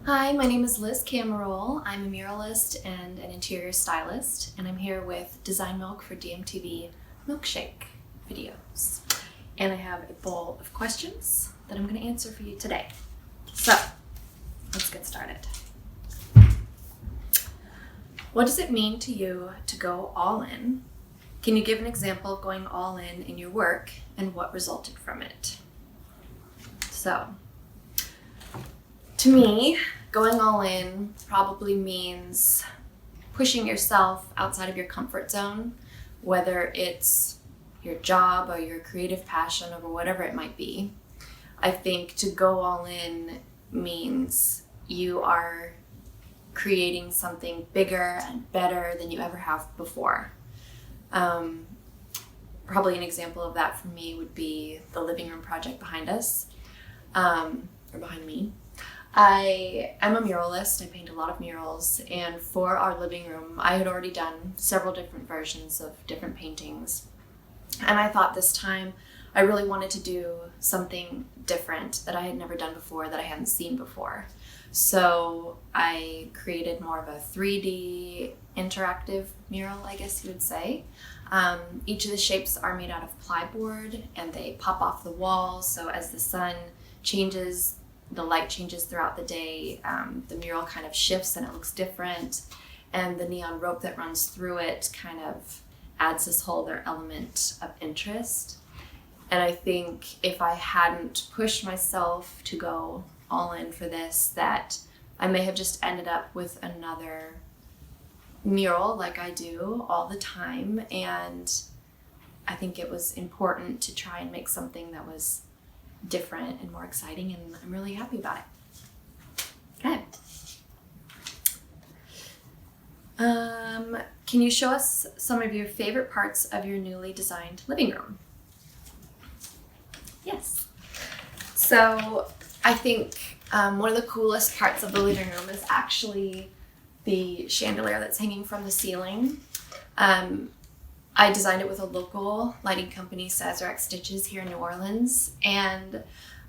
Hi, my name is Liz Kamarul. I'm a muralist and an interior stylist, and I'm here with Design Milk for DMTV Milkshake videos. And I have a bowl of questions that I'm going to answer for you today. So, let's get started. What does it mean to you to go all in? Can you give an example of going all in your work and what resulted from it? So, to me, going all in probably means pushing yourself outside of your comfort zone, whether it's your job or your creative passion or whatever it might be. I think to go all in means you are creating something bigger and better than you ever have before. Probably an example of that for me would be the living room project behind us, or behind me. I am a muralist. I paint a lot of murals, and for our living room, I had already done several different versions of different paintings, and I thought this time I really wanted to do something different that I had never done before, that I hadn't seen before. So I created more of a 3D interactive mural, I guess you would say. Each of the shapes are made out of plyboard, and they pop off the wall, so as the sun changes, the light changes throughout the day, the mural kind of shifts and it looks different, and the neon rope that runs through it kind of adds this whole other element of interest. And I think if I hadn't pushed myself to go all in for this, that I may have just ended up with another mural like I do all the time, and I think it was important to try and make something that was different and more exciting, and I'm really happy about it. Okay. Can you show us some of your favorite parts of your newly designed living room? Yes. So I think one of the coolest parts of the living room is actually the chandelier that's hanging from the ceiling. I designed it with a local lighting company, Sazerac Stitches, here in New Orleans, and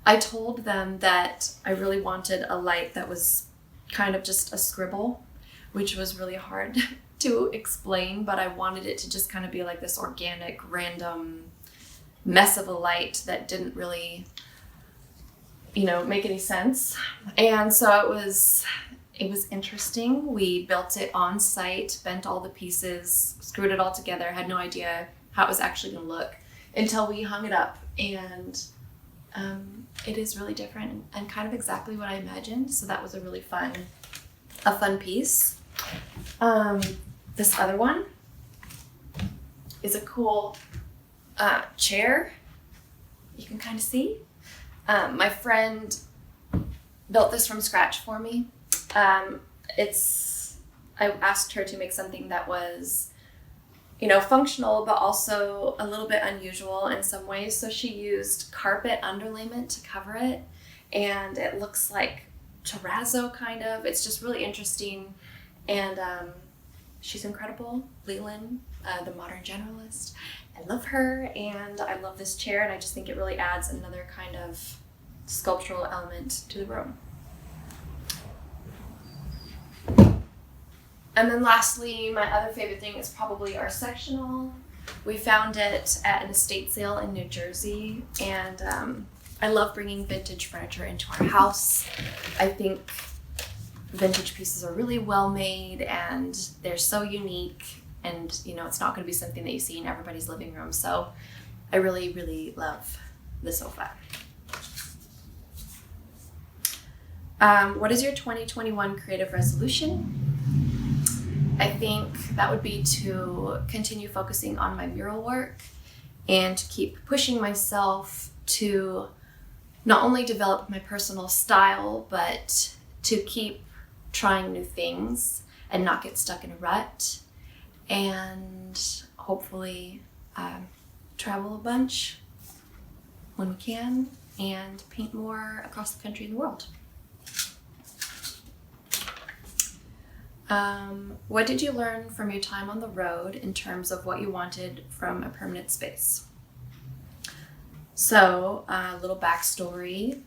I told them that I really wanted a light that was kind of just a scribble, which was really hard to explain, but I wanted it to just kind of be like this organic, random mess of a light that didn't really, make any sense. And so it was interesting. We built it on site, bent all the pieces, screwed it all together, had no idea how it was actually going to look until we hung it up, and it is really different and kind of exactly what I imagined. So that was a really fun piece. This other one is a cool chair. You can kind of see. My friend built this from scratch for me. I asked her to make something that was, functional, but also a little bit unusual in some ways. So she used carpet underlayment to cover it, and it looks like terrazzo kind of. It's just really interesting, and she's incredible. Leland, the modern generalist. I love her, and I love this chair, and I just think it really adds another kind of sculptural element to the room. And then lastly, my other favorite thing is probably our sectional. We found it at an estate sale in New Jersey, and I love bringing vintage furniture into our house. I think vintage pieces are really well made, and they're so unique, and it's not going to be something that you see in everybody's living room. So I really, really love the sofa. What is your 2021 creative resolution? I think that would be to continue focusing on my mural work and to keep pushing myself to not only develop my personal style, but to keep trying new things and not get stuck in a rut, and hopefully travel a bunch when we can and paint more across the country and the world. What did you learn from your time on the road in terms of what you wanted from a permanent space? So, a little backstory.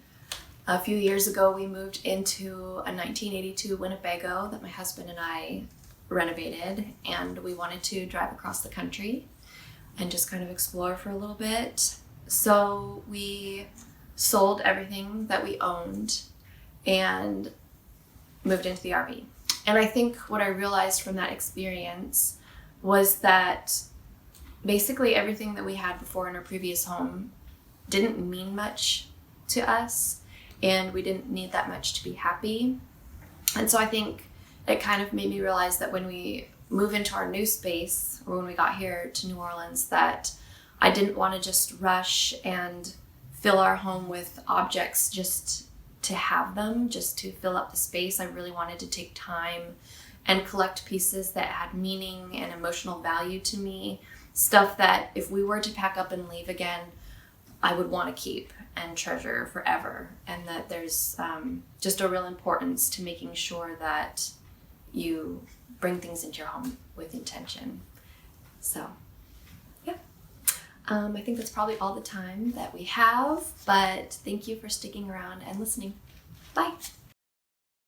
A few years ago, we moved into a 1982 Winnebago that my husband and I renovated, and we wanted to drive across the country and just kind of explore for a little bit. So we sold everything that we owned and moved into the RV. And I think what I realized from that experience was that basically everything that we had before in our previous home didn't mean much to us, and we didn't need that much to be happy. And so I think it kind of made me realize that when we move into our new space, or when we got here to New Orleans, that I didn't want to just rush and fill our home with objects just to have them, just to fill up the space. I really wanted to take time and collect pieces that had meaning and emotional value to me, stuff that if we were to pack up and leave again, I would want to keep and treasure forever. And that there's just a real importance to making sure that you bring things into your home with intention. So, yeah. I think that's probably all the time that we have, but thank you for sticking around and listening. Bye.